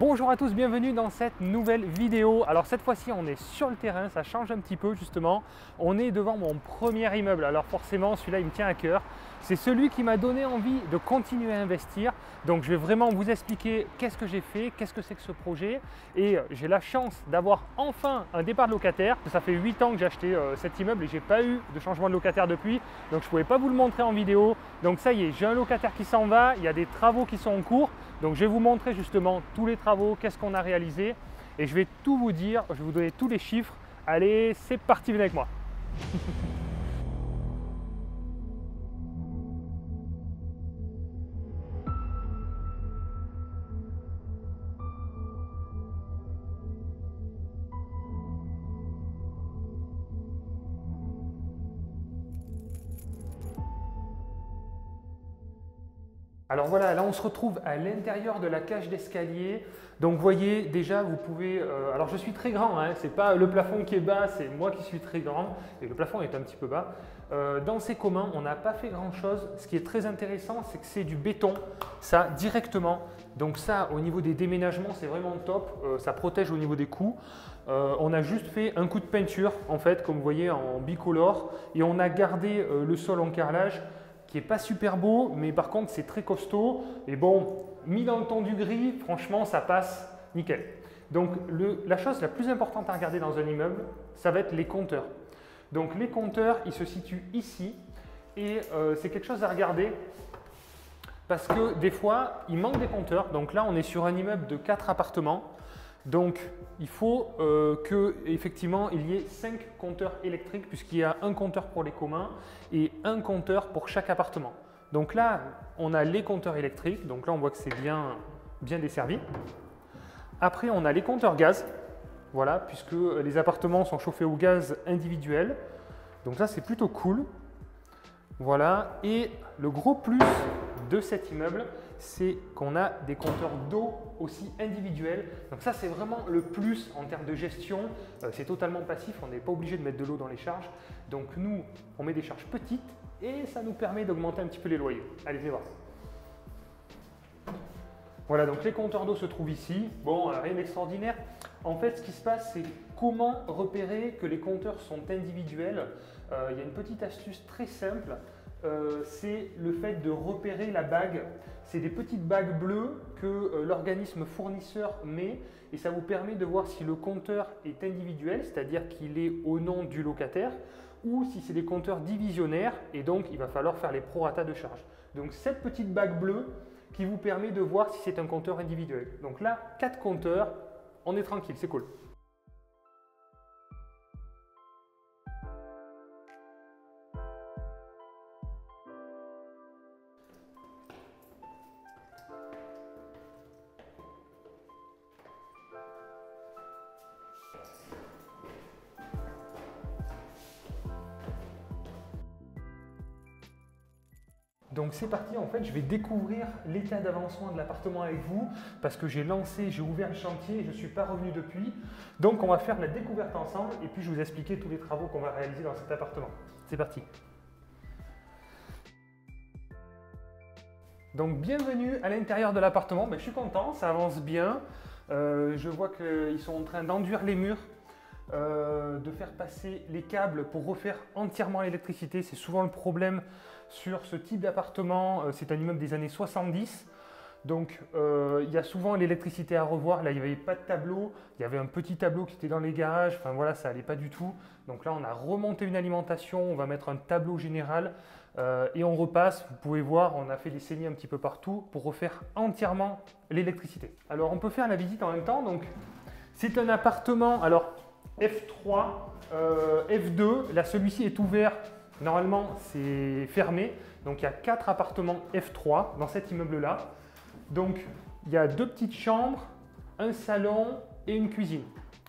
Bonjour à tous, bienvenue dans cette nouvelle vidéo. Alors cette fois-ci on est sur le terrain, ça change un petit peu justement. On est devant mon premier immeuble, alors forcément celui-là il me tient à cœur. C'est celui qui m'a donné envie de continuer à investir. Donc je vais vraiment vous expliquer qu'est-ce que j'ai fait, qu'est-ce que c'est que ce projet. Et j'ai la chance d'avoir enfin un départ de locataire. Ça fait 8 ans que j'ai acheté cet immeuble et j'ai pas eu de changement de locataire depuis. Donc je ne pouvais pas vous le montrer en vidéo. Donc ça y est, j'ai un locataire qui s'en va, il y a des travaux qui sont en cours. Donc je vais vous montrer justement tous les travaux, qu'est-ce qu'on a réalisé et je vais tout vous dire, je vais vous donner tous les chiffres. Allez, c'est parti, venez avec moi. Alors voilà, là on se retrouve à l'intérieur de la cage d'escalier. Donc vous voyez déjà, vous pouvez… alors je suis très grand, hein, c'est pas le plafond qui est bas, c'est moi qui suis très grand et le plafond est un petit peu bas. Dans ces communs, on n'a pas fait grand chose. Ce qui est très intéressant, c'est que c'est du béton, ça directement. Donc ça, au niveau des déménagements, c'est vraiment top, ça protège au niveau des coûts. On a juste fait un coup de peinture, en fait, comme vous voyez, en bicolore, et on a gardé le sol en carrelage, qui n'est pas super beau, mais par contre c'est très costaud. Et bon, mis dans le ton du gris, franchement ça passe nickel. Donc la chose la plus importante à regarder dans un immeuble, ça va être les compteurs. Donc les compteurs, ils se situent ici et c'est quelque chose à regarder parce que des fois, il manque des compteurs. Donc là, on est sur un immeuble de 4 appartements. Donc, il faut qu'effectivement, il y ait 5 compteurs électriques puisqu'il y a un compteur pour les communs et un compteur pour chaque appartement. Donc là, on a les compteurs électriques. Donc là, on voit que c'est bien desservi. Après, on a les compteurs gaz. Voilà, puisque les appartements sont chauffés au gaz individuel. Donc ça, c'est plutôt cool. Voilà. Et le gros plus de cet immeuble, c'est qu'on a des compteurs d'eau aussi individuels. Donc ça, c'est vraiment le plus en termes de gestion. C'est totalement passif, on n'est pas obligé de mettre de l'eau dans les charges. Donc nous, on met des charges petites et ça nous permet d'augmenter un petit peu les loyers. Allez, venez voir. Voilà, donc les compteurs d'eau se trouvent ici. Bon, rien d'extraordinaire. En fait, ce qui se passe, c'est comment repérer que les compteurs sont individuels. Il y a une petite astuce très simple. C'est le fait de repérer la bague. C'est des petites bagues bleues que l'organisme fournisseur met et ça vous permet de voir si le compteur est individuel, c'est-à-dire qu'il est au nom du locataire, ou si c'est des compteurs divisionnaires et donc il va falloir faire les prorata de charge. Donc cette petite bague bleue qui vous permet de voir si c'est un compteur individuel. Donc là, 4 compteurs, on est tranquille, c'est cool. Donc c'est parti, en fait, je vais découvrir l'état d'avancement de l'appartement avec vous parce que j'ai ouvert le chantier et je ne suis pas revenu depuis. Donc on va faire la découverte ensemble et puis je vais vous expliquer tous les travaux qu'on va réaliser dans cet appartement. C'est parti. Donc bienvenue à l'intérieur de l'appartement. Je suis content, ça avance bien. Je vois qu'ils sont en train d'enduire les murs, de faire passer les câbles pour refaire entièrement l'électricité. C'est souvent le problème sur ce type d'appartement. C'est un immeuble des années 70. Donc il y a souvent l'électricité à revoir. Là, il n'y avait pas de tableau. Il y avait un petit tableau qui était dans les garages. Enfin voilà, ça n'allait pas du tout. Donc là, on a remonté une alimentation. On va mettre un tableau général et on repasse. Vous pouvez voir, on a fait des saignées un petit peu partout pour refaire entièrement l'électricité. Alors, on peut faire la visite en même temps. Donc, c'est un appartement. Alors, F3, F2. Là, celui-ci est ouvert. Normalement, c'est fermé. Donc, il y a 4 appartements F3 dans cet immeuble-là. Donc, il y a 2 petites chambres, un salon et une cuisine.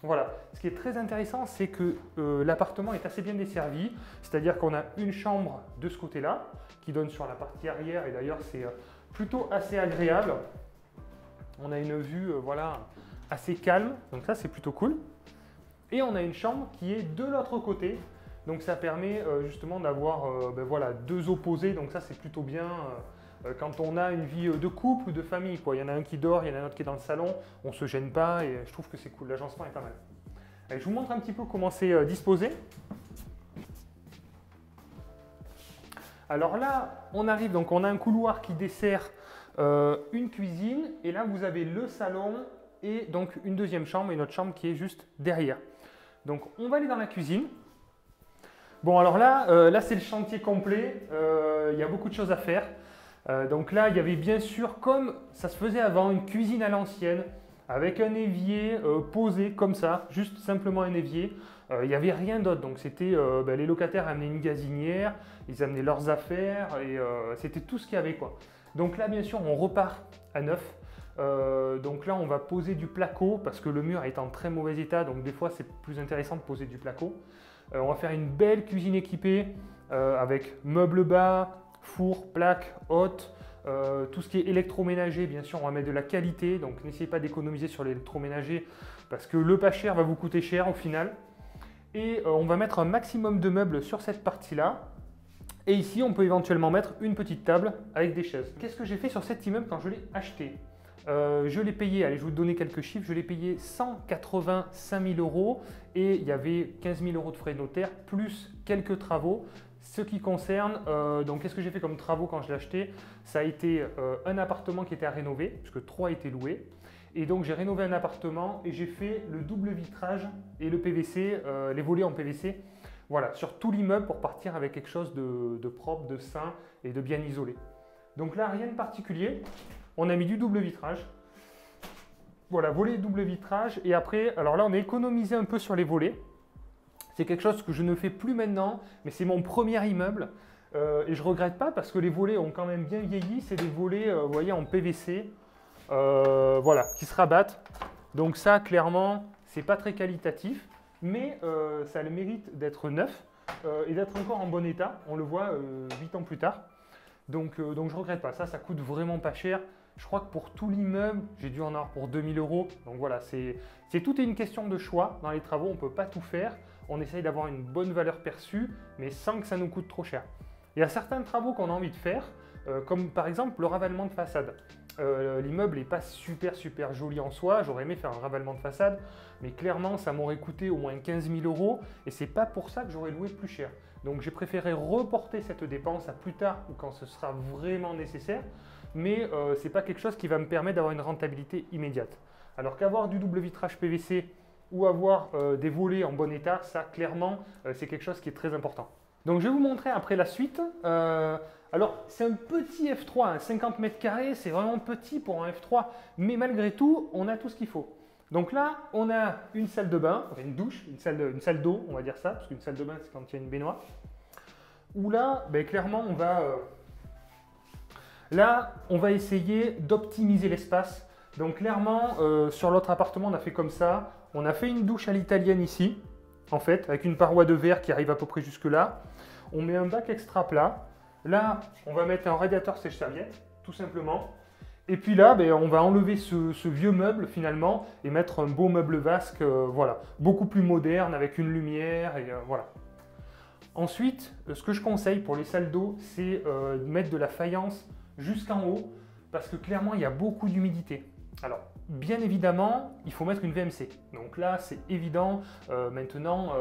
Voilà. Ce qui est très intéressant, c'est que l'appartement est assez bien desservi. C'est-à-dire qu'on a une chambre de ce côté-là qui donne sur la partie arrière. Et d'ailleurs, c'est plutôt assez agréable. On a une vue voilà, assez calme. Donc ça, c'est plutôt cool. Et on a une chambre qui est de l'autre côté. Donc ça permet justement d'avoir voilà, 2 opposés. Donc ça, c'est plutôt bien quand on a une vie de couple ou de famille, quoi. Il y en a un qui dort, il y en a un autre qui est dans le salon, on ne se gêne pas et je trouve que c'est cool. L'agencement est pas mal. Allez, je vous montre un petit peu comment c'est disposé. Alors là, on arrive, donc on a un couloir qui dessert une cuisine et là vous avez le salon et donc une deuxième chambre et une autre chambre qui est juste derrière. Donc on va aller dans la cuisine. Bon alors là c'est le chantier complet, il y a beaucoup de choses à faire. Donc là il y avait bien sûr, comme ça se faisait avant, une cuisine à l'ancienne avec un évier posé comme ça, juste simplement un évier. Il n'y avait rien d'autre, donc c'était les locataires amenaient une gazinière, ils amenaient leurs affaires et c'était tout ce qu'il y avait, quoi. Donc là bien sûr on repart à neuf. Donc là on va poser du placo parce que le mur est en très mauvais état, donc des fois c'est plus intéressant de poser du placo. On va faire une belle cuisine équipée avec meubles bas, four, plaque, haute, tout ce qui est électroménager, bien sûr on va mettre de la qualité, donc n'essayez pas d'économiser sur l'électroménager parce que le pas cher va vous coûter cher au final. Et on va mettre un maximum de meubles sur cette partie-là. Et ici on peut éventuellement mettre une petite table avec des chaises. Qu'est-ce que j'ai fait sur cet immeuble quand je l'ai acheté? Je l'ai payé, allez je vais vous donner quelques chiffres, je l'ai payé 185 000 € et il y avait 15 000 € de frais de notaire plus quelques travaux. Ce qui concerne, donc qu'est-ce que j'ai fait comme travaux quand je l'ai acheté? Ça a été un appartement qui était à rénover, puisque 3 étaient loués. Et donc j'ai rénové un appartement et j'ai fait le double vitrage et le PVC, les volets en PVC. Voilà, sur tout l'immeuble pour partir avec quelque chose de propre, de sain et de bien isolé. Donc là, rien de particulier. On a mis du double vitrage. Voilà, volet double vitrage. Et après, alors là, on a économisé un peu sur les volets. C'est quelque chose que je ne fais plus maintenant, mais c'est mon premier immeuble. Et je ne regrette pas parce que les volets ont quand même bien vieilli. C'est des volets, vous voyez, en PVC, voilà, qui se rabattent. Donc ça, clairement, c'est pas très qualitatif, mais ça a le mérite d'être neuf et d'être encore en bon état. On le voit 8 ans plus tard. Donc je ne regrette pas. Ça coûte vraiment pas cher. Je crois que pour tout l'immeuble, j'ai dû en avoir pour 2 000 €. Donc voilà, tout est une question de choix. Dans les travaux, on ne peut pas tout faire. On essaye d'avoir une bonne valeur perçue, mais sans que ça nous coûte trop cher. Il y a certains travaux qu'on a envie de faire, comme par exemple le ravalement de façade. L'immeuble n'est pas super joli en soi. J'aurais aimé faire un ravalement de façade, mais clairement, ça m'aurait coûté au moins 15 000 € et c'est pas pour ça que j'aurais loué plus cher. Donc j'ai préféré reporter cette dépense à plus tard ou quand ce sera vraiment nécessaire, mais ce n'est pas quelque chose qui va me permettre d'avoir une rentabilité immédiate. Alors qu'avoir du double vitrage PVC ou avoir des volets en bon état, ça clairement c'est quelque chose qui est très important. Donc je vais vous montrer après la suite. Alors c'est un petit F3, hein, 50 mètres carrés, c'est vraiment petit pour un F3, mais malgré tout, on a tout ce qu'il faut. Donc là, on a une salle de bain, enfin une douche, une salle d'eau, on va dire ça, parce qu'une salle de bain, c'est quand il y a une baignoire. Où là, ben, clairement, on va essayer d'optimiser l'espace. Donc clairement, sur l'autre appartement, on a fait comme ça. On a fait une douche à l'italienne ici, en fait, avec une paroi de verre qui arrive à peu près jusque là. On met un bac extra plat. Là, on va mettre un radiateur sèche-serviette, tout simplement. Et puis là, ben, on va enlever ce vieux meuble finalement et mettre un beau meuble vasque, voilà, beaucoup plus moderne avec une lumière et voilà. Ensuite, ce que je conseille pour les salles d'eau, c'est de mettre de la faïence jusqu'en haut parce que clairement, il y a beaucoup d'humidité. Alors, bien évidemment, il faut mettre une VMC. Donc là, c'est évident. Maintenant,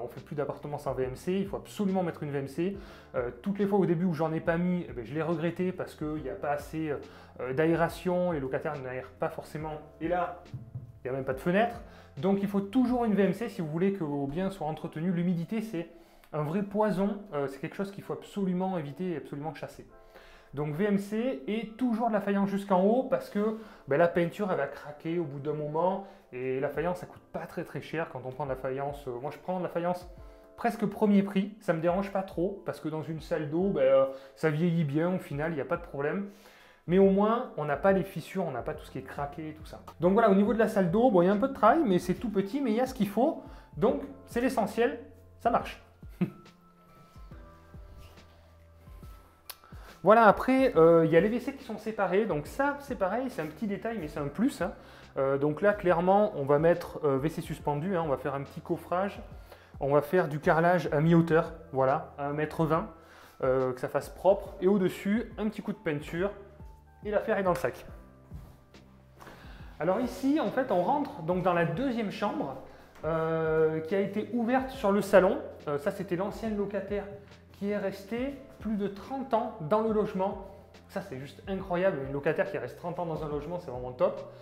on ne fait plus d'appartements sans VMC. Il faut absolument mettre une VMC. Toutes les fois au début où j'en ai pas mis, je l'ai regretté parce qu'il n'y a pas assez d'aération. Les locataires n'aèrent pas forcément. Et là, il n'y a même pas de fenêtre. Donc, il faut toujours une VMC si vous voulez que vos biens soient entretenus. L'humidité, c'est un vrai poison. C'est quelque chose qu'il faut absolument éviter et absolument chasser. Donc VMC et toujours de la faïence jusqu'en haut parce que la peinture elle va craquer au bout d'un moment et la faïence ça coûte pas très cher quand on prend de la faïence. Moi je prends de la faïence presque premier prix, ça me dérange pas trop parce que dans une salle d'eau ça vieillit bien au final, il n'y a pas de problème. Mais au moins on n'a pas les fissures, on n'a pas tout ce qui est craqué et tout ça. Donc voilà, au niveau de la salle d'eau, il y a un peu de travail mais c'est tout petit mais il y a ce qu'il faut. Donc c'est l'essentiel, ça marche. Voilà, après, il y a les WC qui sont séparés. Donc ça, c'est pareil, c'est un petit détail, mais c'est un plus. Hein. Donc là, clairement, on va mettre WC suspendu. Hein, on va faire un petit coffrage. On va faire du carrelage à mi-hauteur, voilà, à 1,20 m. que ça fasse propre. Et au-dessus, un petit coup de peinture et l'affaire est dans le sac. Alors ici, en fait, on rentre donc dans la deuxième chambre qui a été ouverte sur le salon. Ça, c'était l'ancienne locataire qui est restée plus de 30 ans dans le logement. Ça, c'est juste incroyable. Une locataire qui reste 30 ans dans un logement, c'est vraiment top.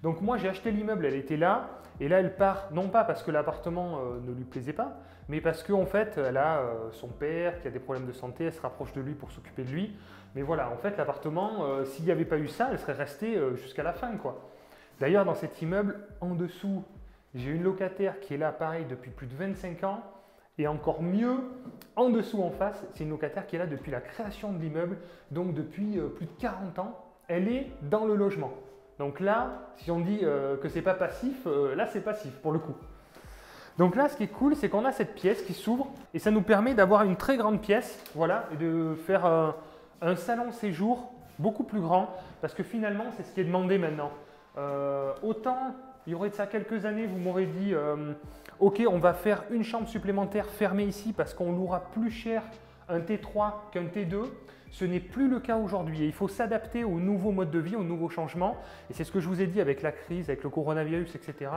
Donc moi, j'ai acheté l'immeuble, elle était là. Et là, elle part, non pas parce que l'appartement ne lui plaisait pas, mais parce qu'en fait, elle a son père qui a des problèmes de santé, elle se rapproche de lui pour s'occuper de lui. Mais voilà, en fait, l'appartement, s'il n'y avait pas eu ça, elle serait restée jusqu'à la fin, quoi. D'ailleurs, dans cet immeuble, en dessous, j'ai une locataire qui est là, pareil, depuis plus de 25 ans. Et encore mieux, en dessous, en face, c'est une locataire qui est là depuis la création de l'immeuble, donc depuis plus de 40 ans. Elle est dans le logement. Donc là, si on dit que c'est pas passif, là c'est passif pour le coup. Donc là, ce qui est cool, c'est qu'on a cette pièce qui s'ouvre et ça nous permet d'avoir une très grande pièce, voilà, et de faire un salon séjour beaucoup plus grand parce que finalement, c'est ce qui est demandé maintenant. Autant, il y aurait de ça quelques années, vous m'aurez dit ok, on va faire une chambre supplémentaire fermée ici parce qu'on louera plus cher un T3 qu'un T2. Ce n'est plus le cas aujourd'hui et il faut s'adapter aux nouveaux modes de vie, aux nouveaux changements. Et c'est ce que je vous ai dit avec la crise, avec le coronavirus, etc.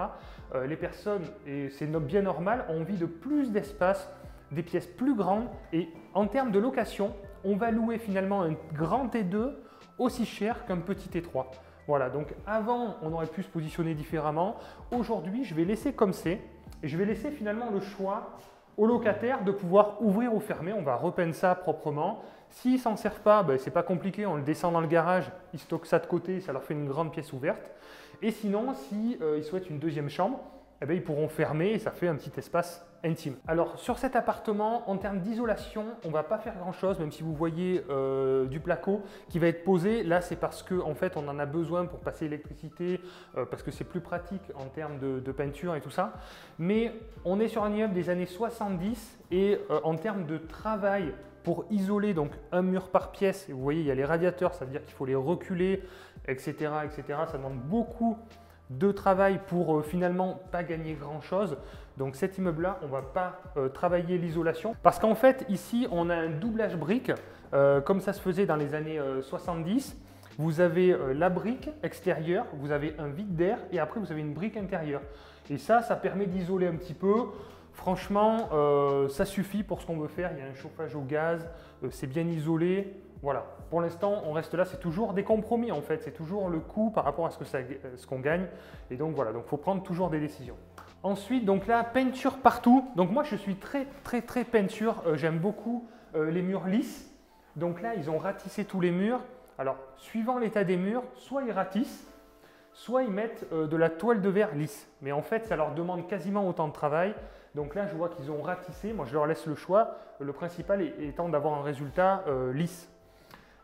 Les personnes, et c'est bien normal, ont envie de plus d'espace, des pièces plus grandes. Et en termes de location, on va louer finalement un grand T2 aussi cher qu'un petit T3. Voilà, donc avant, on aurait pu se positionner différemment. Aujourd'hui, je vais laisser comme c'est et je vais laisser finalement le choix aux locataires de pouvoir ouvrir ou fermer. On va repeindre ça proprement. S'ils ne s'en servent pas, ben, ce n'est pas compliqué, on le descend dans le garage, ils stockent ça de côté, ça leur fait une grande pièce ouverte. Et sinon, s'ils souhaitent une deuxième chambre, eh bien, ils pourront fermer et ça fait un petit espace intime. Alors sur cet appartement, en termes d'isolation, on ne va pas faire grand chose, même si vous voyez du placo qui va être posé. Là, c'est parce qu'en fait, on en a besoin pour passer l'électricité, parce que c'est plus pratique en termes de peinture et tout ça. Mais on est sur un immeuble des années 70 et en termes de travail, pour isoler donc un mur par pièce, et vous voyez, il y a les radiateurs, ça veut dire qu'il faut les reculer, etc., etc. Ça demande beaucoup de travail pour finalement pas gagner grand chose. Donc cet immeuble là, on ne va pas travailler l'isolation parce qu'en fait ici on a un doublage brique comme ça se faisait dans les années 70. Vous avez la brique extérieure, vous avez un vide d'air et après vous avez une brique intérieure. Et ça permet d'isoler un petit peu. Franchement, ça suffit pour ce qu'on veut faire. Il y a un chauffage au gaz, c'est bien isolé. Voilà, pour l'instant, on reste là. C'est toujours des compromis en fait. C'est toujours le coût par rapport à ce qu'on gagne. Et donc voilà, donc faut prendre toujours des décisions. Ensuite, donc là, peinture partout. Donc moi, je suis très peinture. J'aime beaucoup les murs lisses. Donc là, ils ont ratissé tous les murs. Alors, suivant l'état des murs, soit ils ratissent, soit ils mettent de la toile de verre lisse. Mais en fait, ça leur demande quasiment autant de travail. Donc là, je vois qu'ils ont ratissé. Moi, je leur laisse le choix. Le principal étant d'avoir un résultat lisse.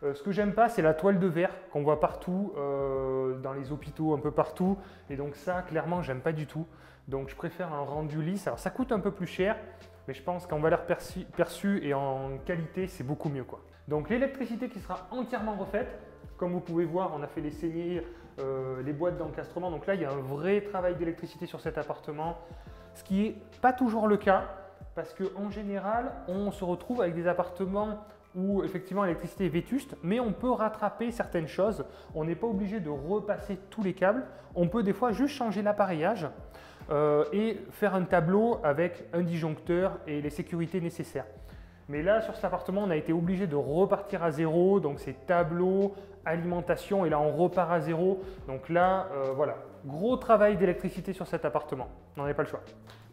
Ce que j'aime pas, c'est la toile de verre qu'on voit partout, dans les hôpitaux, un peu partout. Et donc ça, clairement, j'aime pas du tout. Donc je préfère un rendu lisse. Alors ça coûte un peu plus cher, mais je pense qu'en valeur perçue et en qualité, c'est beaucoup mieux, quoi. Donc l'électricité qui sera entièrement refaite. Comme vous pouvez voir, on a fait les saignées, les boîtes d'encastrement. Donc là, il y a un vrai travail d'électricité sur cet appartement. Ce qui n'est pas toujours le cas, parce qu'en général, on se retrouve avec des appartements où effectivement l'électricité est vétuste, mais on peut rattraper certaines choses. On n'est pas obligé de repasser tous les câbles. On peut des fois juste changer l'appareillage et faire un tableau avec un disjoncteur et les sécurités nécessaires. Mais là, sur cet appartement, on a été obligé de repartir à zéro. Donc c'est tableau, alimentation, et là on repart à zéro. Donc là, voilà, gros travail d'électricité sur cet appartement. On n'en a pas le choix.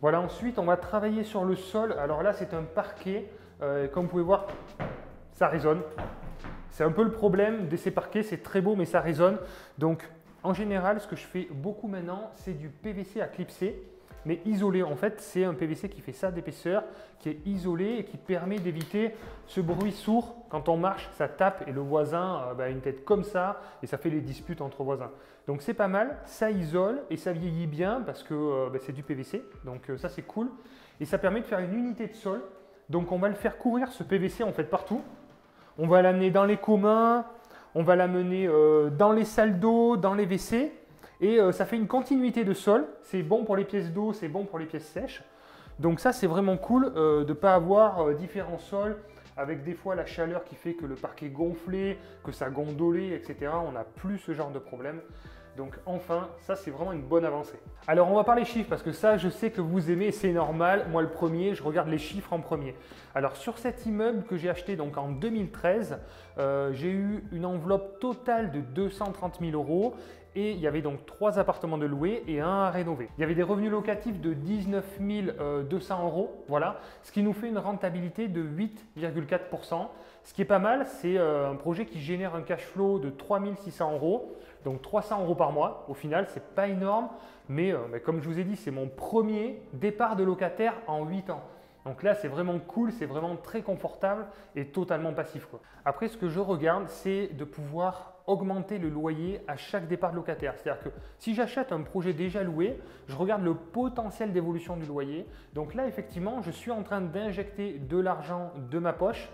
Voilà, ensuite on va travailler sur le sol. Alors là, c'est un parquet. Comme vous pouvez voir, ça résonne. C'est un peu le problème de ces parquets, c'est très beau mais ça résonne. Donc en général, ce que je fais beaucoup maintenant, c'est du PVC à clipser, mais isolé. En fait, c'est un PVC qui fait ça d'épaisseur, qui est isolé et qui permet d'éviter ce bruit sourd. Quand on marche, ça tape et le voisin a une tête comme ça et ça fait les disputes entre voisins. Donc c'est pas mal, ça isole et ça vieillit bien parce que c'est du PVC, donc ça c'est cool. Et ça permet de faire une unité de sol. Donc on va le faire courir ce PVC en fait partout. On va l'amener dans les communs, on va l'amener dans les salles d'eau, dans les WC. Et ça fait une continuité de sol. C'est bon pour les pièces d'eau, c'est bon pour les pièces sèches. Donc ça c'est vraiment cool de ne pas avoir différents sols avec des fois la chaleur qui fait que le parquet gonflait, que ça gondolait, etc. On n'a plus ce genre de problème. Donc enfin, ça c'est vraiment une bonne avancée. Alors on va parler chiffres parce que ça je sais que vous aimez, c'est normal. Moi le premier, je regarde les chiffres en premier. Alors sur cet immeuble que j'ai acheté donc en 2013, j'ai eu une enveloppe totale de 230 000 euros et il y avait donc 3 appartements de louer et un à rénover. Il y avait des revenus locatifs de 19 200 euros, voilà, ce qui nous fait une rentabilité de 8,4%. Ce qui est pas mal, c'est un projet qui génère un cash flow de 3 600 euros. Donc 300 euros par mois, au final, c'est pas énorme, mais comme je vous ai dit, c'est mon premier départ de locataire en 8 ans. Donc là, c'est vraiment cool, c'est vraiment très confortable et totalement passif, quoi. Après, ce que je regarde, c'est de pouvoir augmenter le loyer à chaque départ de locataire. C'est-à-dire que si j'achète un projet déjà loué, je regarde le potentiel d'évolution du loyer. Donc là, effectivement, je suis en train d'injecter de l'argent de ma poche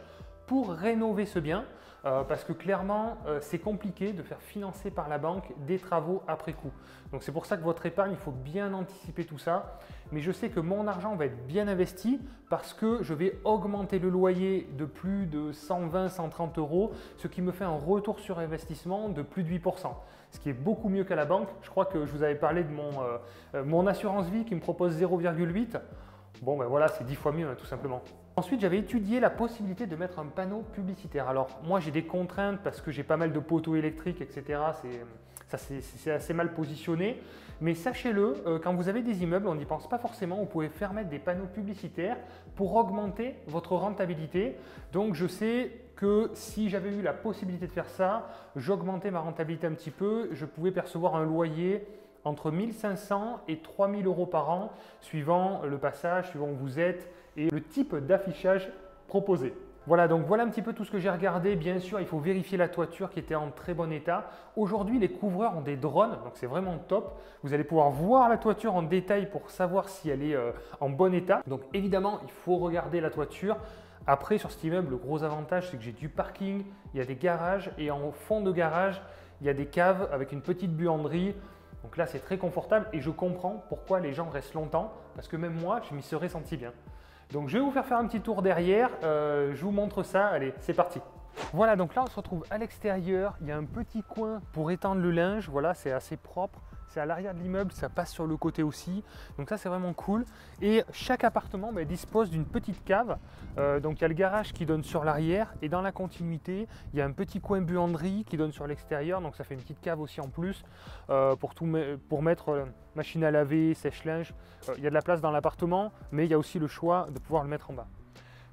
pour rénover ce bien. Parce que clairement, c'est compliqué de faire financer par la banque des travaux après coup. Donc c'est pour ça que votre épargne, il faut bien anticiper tout ça. Mais je sais que mon argent va être bien investi parce que je vais augmenter le loyer de plus de 120-130 euros, ce qui me fait un retour sur investissement de plus de 8%. Ce qui est beaucoup mieux qu'à la banque. Je crois que je vous avais parlé de mon assurance vie qui me propose 0,8. Bon ben voilà, c'est 10 fois mieux, hein, tout simplement. Ensuite, j'avais étudié la possibilité de mettre un panneau publicitaire. Alors moi, j'ai des contraintes parce que j'ai pas mal de poteaux électriques, etc. C'est assez mal positionné. Mais sachez-le, quand vous avez des immeubles, on n'y pense pas forcément, vous pouvez faire mettre des panneaux publicitaires pour augmenter votre rentabilité. Donc je sais que si j'avais eu la possibilité de faire ça, j'augmentais ma rentabilité un petit peu, je pouvais percevoir un loyer entre 1500 et 3000 euros par an, suivant le passage, suivant où vous êtes et le type d'affichage proposé. Voilà, donc voilà un petit peu tout ce que j'ai regardé. Bien sûr, il faut vérifier la toiture qui était en très bon état. Aujourd'hui, les couvreurs ont des drones, donc c'est vraiment top. Vous allez pouvoir voir la toiture en détail pour savoir si elle est en bon état. Donc évidemment, il faut regarder la toiture. Après, sur cet immeuble, le gros avantage, c'est que j'ai du parking, il y a des garages et en fond de garage, il y a des caves avec une petite buanderie. Donc là, c'est très confortable et je comprends pourquoi les gens restent longtemps parce que même moi, je m'y serais senti bien. Donc je vais vous faire un petit tour derrière, je vous montre ça, allez, c'est parti. Voilà, donc là on se retrouve à l'extérieur, il y a un petit coin pour étendre le linge, voilà, c'est assez propre. C'est à l'arrière de l'immeuble, ça passe sur le côté aussi. Donc ça, c'est vraiment cool. Et chaque appartement dispose d'une petite cave. Donc il y a le garage qui donne sur l'arrière. Et dans la continuité, il y a un petit coin buanderie qui donne sur l'extérieur. Donc ça fait une petite cave aussi en plus pour mettre machine à laver, sèche-linge. Il y a de la place dans l'appartement, mais il y a aussi le choix de pouvoir le mettre en bas.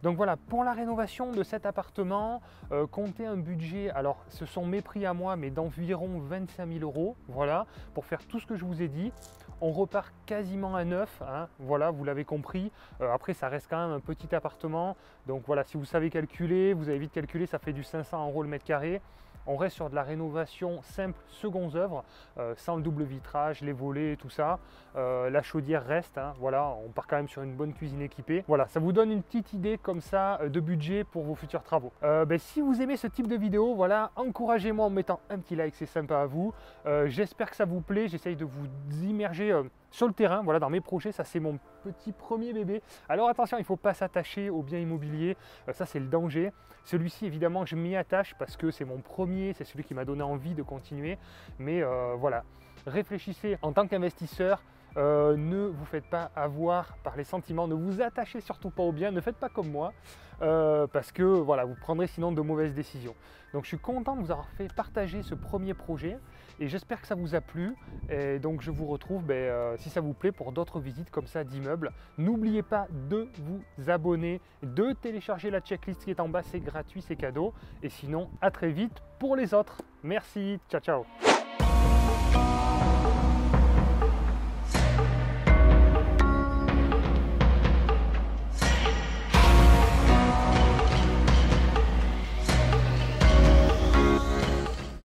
Donc voilà, pour la rénovation de cet appartement, comptez un budget, alors ce sont mes prix à moi, mais d'environ 25 000 euros, voilà, pour faire tout ce que je vous ai dit. On repart quasiment à neuf, hein, voilà, vous l'avez compris. Après, ça reste quand même un petit appartement, donc voilà, si vous savez calculer, vous avez vite calculé, ça fait du 500 euros le mètre carré. On reste sur de la rénovation simple, seconde œuvre, sans le double vitrage, les volets et tout ça. La chaudière reste, hein, voilà, on part quand même sur une bonne cuisine équipée. Voilà, ça vous donne une petite idée comme ça de budget pour vos futurs travaux. Si vous aimez ce type de vidéo, voilà, encouragez-moi en mettant un petit like, c'est sympa à vous. J'espère que ça vous plaît, j'essaye de vous immerger sur le terrain, voilà, dans mes projets. Ça, c'est mon petit premier bébé. Alors attention, il ne faut pas s'attacher aux biens immobiliers, ça c'est le danger. Celui-ci, évidemment, je m'y attache parce que c'est mon premier, c'est celui qui m'a donné envie de continuer. Mais voilà, réfléchissez en tant qu'investisseur. Ne vous faites pas avoir par les sentiments, ne vous attachez surtout pas aux biens, ne faites pas comme moi parce que voilà, vous prendrez sinon de mauvaises décisions. Donc je suis content de vous avoir fait partager ce premier projet et j'espère que ça vous a plu. Et donc je vous retrouve si ça vous plaît pour d'autres visites comme ça d'immeubles. N'oubliez pas de vous abonner, de télécharger la checklist qui est en bas, c'est gratuit, c'est cadeau. Et sinon, à très vite pour les autres. Merci, ciao ciao.